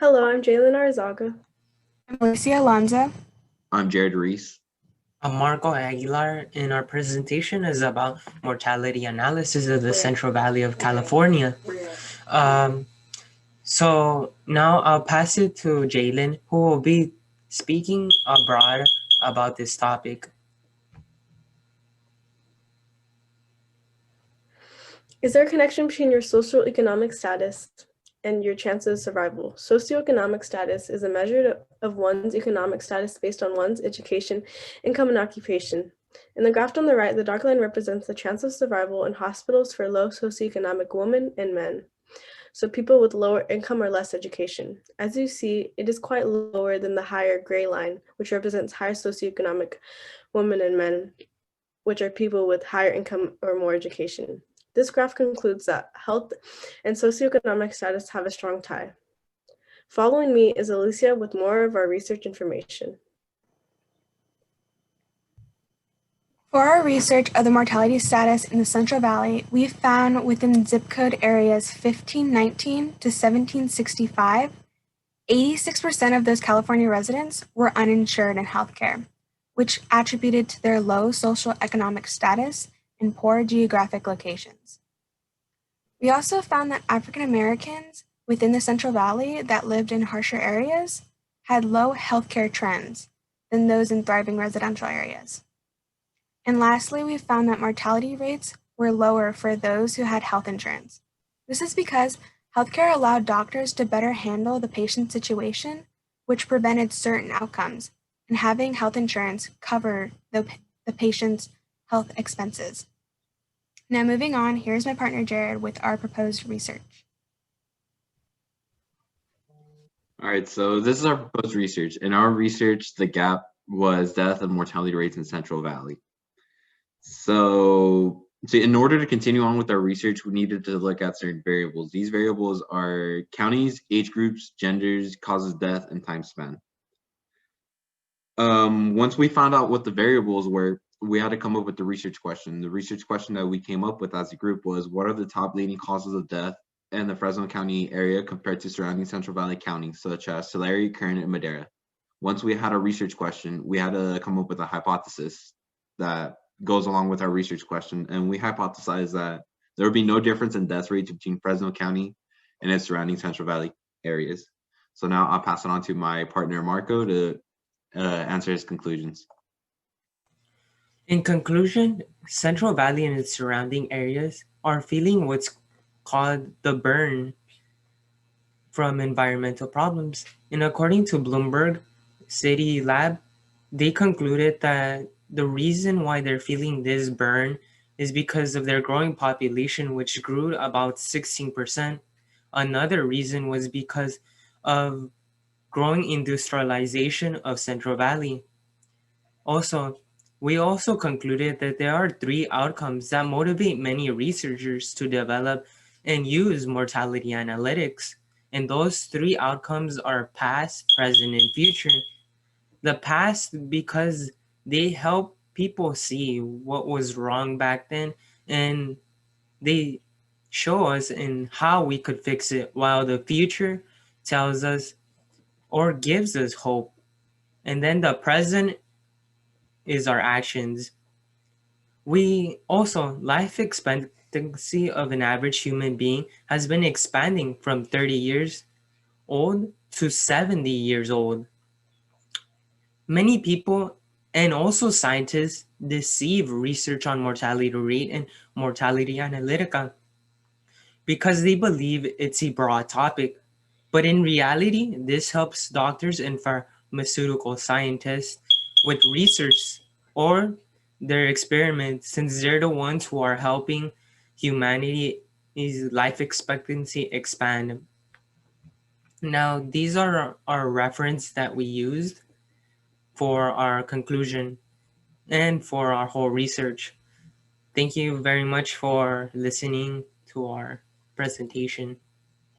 Hello, I'm Jalen Arzaga. I'm Alicia Alonso. I'm Jared Reese. I'm Marco Aguilar, and our presentation is about mortality analysis of the Central Valley of California. Um, so now I'll pass it to Jalen, who will be speaking abroad about this topic. Is there a connection between your socioeconomic status and your chances of survival? Socioeconomic status is a measure of one's economic status based on one's education, income, and occupation. In the graph on the right, the dark line represents the chance of survival in hospitals for low socioeconomic women and men, so people with lower income or less education. As you see, it is quite lower than the higher gray line, which represents higher socioeconomic women and men, which are people with higher income or more education. This graph concludes that health and socioeconomic status have a strong tie. Following me is Alicia with more of our research information. For our research of the mortality status in the Central Valley, we found within zip code areas 1519 to 1765, 86% of those California residents were uninsured in healthcare, which attributed to their low socioeconomic status and poor geographic locations. We also found that African Americans within the Central Valley that lived in harsher areas had low healthcare trends than those in thriving residential areas. And lastly, we found that mortality rates were lower for those who had health insurance. This is because healthcare allowed doctors to better handle the patient's situation, which prevented certain outcomes, and having health insurance cover the patient's health expenses. Now moving on, here's my partner Jared with our proposed research. All right, so this is our proposed research. In our research, the gap was death and mortality rates in Central Valley. So in order to continue on with our research, we needed to look at certain variables. These variables are counties, age groups, genders, causes of death, and time span. Once we found out what the variables were, we had to come up with the research question. The research question that we came up with as a group was, what are the top leading causes of death in the Fresno County area compared to surrounding Central Valley counties, such as Tulare, Kern, and Madera? Once we had a research question, we had to come up with a hypothesis that goes along with our research question, and we hypothesized that there would be no difference in death rates between Fresno County and its surrounding Central Valley areas. So now I'll pass it on to my partner Marco to answer his conclusions. In conclusion, Central Valley and its surrounding areas are feeling what's called the burn from environmental problems. And according to Bloomberg City Lab, they concluded that the reason why they're feeling this burn is because of their growing population, which grew about 16%. Another reason was because of growing industrialization of Central Valley. Also, we also concluded that there are three outcomes that motivate many researchers to develop and use mortality analytics. And those three outcomes are past, present, and future. The past, because they help people see what was wrong back then, and they show us in how we could fix it, while the future tells us or gives us hope. And then the present is our actions. We also, life expectancy of an average human being has been expanding from 30 years old to 70 years old. Many people and also scientists deceive research on mortality rate and mortality analytica because they believe it's a broad topic. But in reality, this helps doctors and pharmaceutical scientists with research or their experiments, since they're the ones who are helping humanity's life expectancy expand. Now, these are our reference that we used for our conclusion and for our whole research. Thank you very much for listening to our presentation.